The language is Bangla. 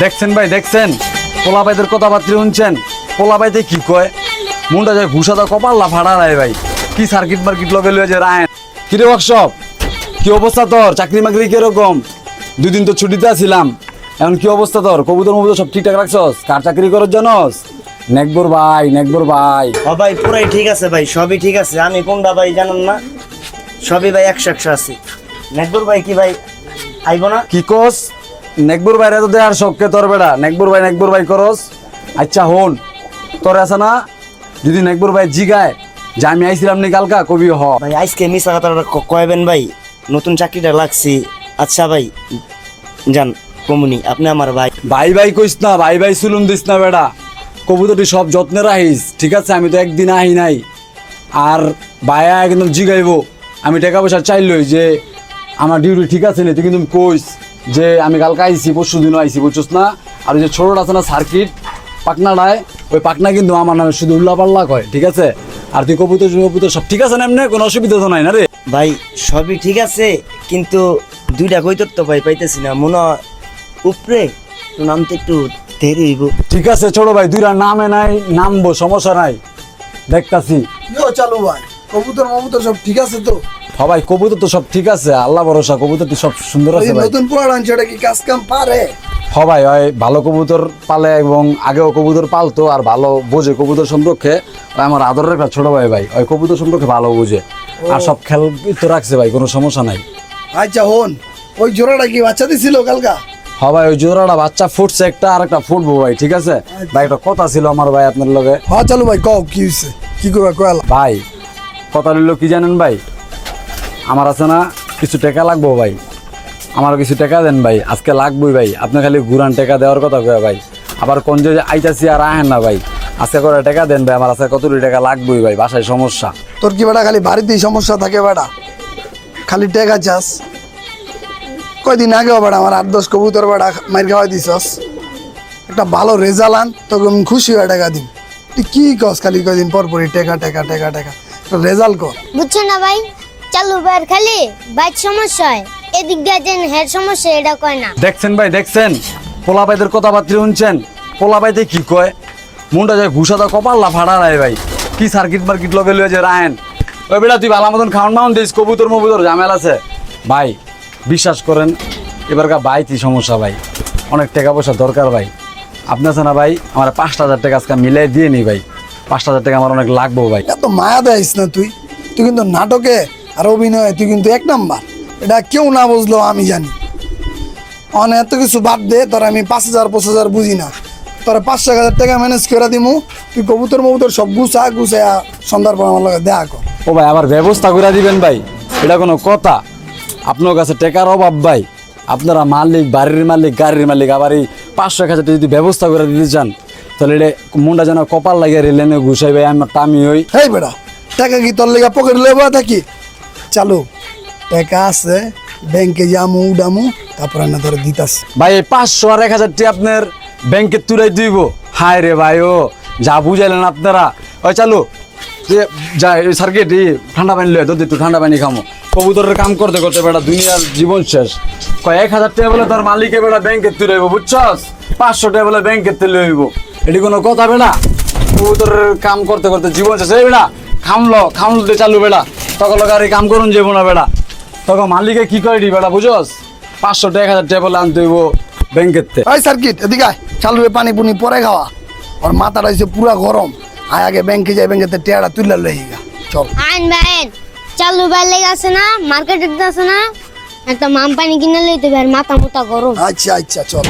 দেখছেন ভাই দেখছেন পোলাপাইদের কথাবার্তা শুনছেন পোলাপাইতে কি কয় মুন্ডা যায় ঘুষাদা কপাল্লা ফাড়া রায় ভাই কি সার্কিট মার্কিট লগে লয়ে যে রায় কিরে ওয়ার্কশপ কি অবস্থা তোর চাকরি মাকরি কিরকম 2 দিন তো ছুটিতে ছিলাম এখন কি অবস্থা তোর কবুতর মবুতর সব ঠিকঠাক রাখছস কার চাকরি করার জন্যস নেকবর ভাই ও ভাই পুরাই ঠিক আছে ভাই, সবই ঠিক আছে। আমি কোনটা ভাই জানেন না, সবই ভাই 100 আছে। নেকবর ভাই কি ভাই আইব না? কি কস নেকবর ভাই তো দেয়ার শখকে তোর বেড়া নেকবর ভাই করস আচ্ছা হন তোর আছে না যদি নেকবর ভাই জিগায় যে আমি আইছিলাম নি কালকা কবি হ ভাই আজকে মিশা কথা কয়বেন ভাই, নতুন চাকরিটা লাগছি। আচ্ছা ভাই জান কমুনি, আপনি আমার ভাই। ভাই কইস না ভাই সুলুম দিস না বেড়া কবুতরটি সব যত্নে রাখিস ঠিক আছে। আমি তো একদিন আহি নাই আর ভাইয়া একদম জিগাইবো আমি টাকা পয়সা চাইলই যে আমার ডিউটি ঠিক আছে নি তুই কিন্তু কইস যে আমি কালকে আইছি পরশু দিনও আইছি বুঝছস না। আর ওই যে ছোটটা আছে না সার্কিট পাকনাটায় ওই পাকনা কিন্তু আমার নামে শুধু উল্লা পাল্লা কয় ঠিক আছে। আর তুই কবুতর সব ঠিক আছে না এমনি কোনো অসুবিধা তো নাই না রে ভাই? সবই ঠিক আছে কিন্তু দুইটা কইতর তো ভাই পাইতেছি না, মনে হয় উপরে তো নামতে একটু দেরি হইব। ঠিক আছে ছোট ভাই দুইটা নামে নাই নামবো সমস্যা নাই দেখতাছি। চালু ভাই কবুতর মবুতর সব ঠিক আছে তো? সবাই কবুতর তো সব ঠিক আছে আল্লাহ ভরসা কবুতরটি সব সুন্দর আছে ভাই। নতুন পোড়া আনছে ওটা কি কাজ কাম পারে? সবাই হয় ভালো কবুতর পালে এবং আগেও কবুতর পালতো আর ভালো বোঝে কবুতর সম্পর্কে। আমার আদরের একটা ছোট ভাই ওই কবুতর সম্পর্কে ভালো বুঝে আর সব খেল তো রাখছে ভাই কোনো সমস্যা নাই। আচ্ছা হন ওই জোড়াটা কি বাচ্চা দিছিল কালকা? ভাই ওই জোড়াটা বাচ্চা ফুটছে একটা আর একটা ফুটবো ভাই ঠিক আছে ভাই। একটা কথা ছিল আমার ভাই আপনার লগে। হ্যাঁ চালু ভাই কও কি হইছে কি কইবা কয়ালা? ভাই কথা হইল কি জানেন ভাই আমার আছে না কিছু টাকা লাগবো ভাই, আমার কিছু টাকা দেন ভাই আজকে লাগবেই ভাই। আপনি খালি ঘুরান টাকা দেওয়ার কথা কয় ভাই আবার কোন যে আইতাছি আর আহেন না ভাই আজকে করে টাকা দেন ভাই আমার আজকে কতটি টাকা লাগবেই ভাই বাসায় সমস্যা। তোর কি বেটা খালি বাড়িতেই সমস্যা থাকে বেটা, খালি টেকা চাস? কয়দিন আগেও বেটা আমার 8-10 কবুতর বেটা মাইর খাওয়াই দিছস, একটা ভালো রেজাল্ট আন তোকে আমি খুশি হয়ে টাকা দিন। তুই কি কস খালি কয়দিন পর পরই টেকা রেজাল্ট কর? বুঝছো না ভাই চালু ভাইয়ের খালি বাইক সমস্যা হয় এদিক দিয়ে যেন হের সমস্যা এটা কয় না। দেখছেন ভাই দেখছেন পোলাপাইদের কথাবার্তা শুনছেন পোলাপাইতে কি কয় মুন্ডা যায় ঘুষাদা কপাল্লা ফাড়া রায় ভাই কি সার্কিট মার্কিট লগে লয়ে যে রায়েন ওই বেটা তুই ভালো মতন খাওয়ান মাউন দিস কবুতর মবুতর ঝামেলা আছে ভাই বিশ্বাস করেন এবারকার ভাই কি সমস্যা ভাই অনেক টাকা পয়সা দরকার ভাই। আপনি আছে না ভাই আমার 5,000 টাকা আজকে মিলাই দিয়ে নি ভাই 5,000 টাকা আমার অনেক লাগবো ভাই। এত মায়া দেয়স না তুই, তুই কিন্তু নাটকে আর অভিনয়ে তুই কিন্তু 1 নাম্বার, এটা কেউ না বুঝলো আমি জানি। অনেক এত কিছু বাদ দে, তোর আমি 5,000 বুঝি না, তোর 5,000 টাকা ম্যানেজ করে দিমু। তুই কবুতর মবুতর সব গুছায়া সন্ধ্যার পর আমার লগে দেখা কর। ও ভাই আবার ব্যবস্থা করে দিবেন ভাই এটা কোনো কথা? আপনার কাছে টাকার অভাব ভাই, আপনারা মালিক বাড়ির মালিক গাড়ির মালিক আবার এই 500-1,000 টাকা যদি ব্যবস্থা করে দিতে চান তাহলে এটা মুন্ডা যেন কপাল লাগিয়ে লেনে ঘুষাই ভাই আমার টামি হই। হেই বেটা টাকা কি তোর লেগে পকেট লেবা থাকি? চালু টাকা আছে ব্যাংকে যামু উডামু তারপরে না তোর দিতাস। ভাই এই 500 আর 1,000 টাকা আপনার ব্যাংকে তুলে দিব? হায় রে ভাই ও যা বুঝাইলেন আপনারা। ওই চালু যে যাই সার্কিট ঠান্ডা পানি লয়ে দুধ একটু ঠান্ডা পানি খামো কবুতরের কাম করতে করতে বেটা দুনিয়ার জীবন শেষ। 1,000 টাকা বলে তোর মালিকে বেটা ব্যাংকে তুলে হইব বুঝছস 500 টাকা বলে ব্যাংকে তুলে হইব এটি কোনো কথা বেটা? কবুতরের কাম করতে করতে জীবন শেষ। এই বেটা খামলো দিয়ে চালু বেটা তখন লোক আর এই কাম করুন যাবো না বেটা তখন মালিকে কি করে দি বেটা বুঝছস 500 টাকা 1,000 টাকা বলে আনতে হইব ব্যাংকের তে। ওই সার্কিট এদিকে আয়, চালুরে পানি পুনি পরে খাওয়া, ওর মাথাটা হইছে পুরা গরম। আয় আগে ব্যাংকে যাই, ব্যাংকেতে টেয়ারা তুললে লইগা চল। আইন ভাই চালু ভাই লেগে আছে না মার্কেটে আছে না একটা মাম পানি কিনে লইতে ভাই মাথা মুতা গরম। আচ্ছা চল।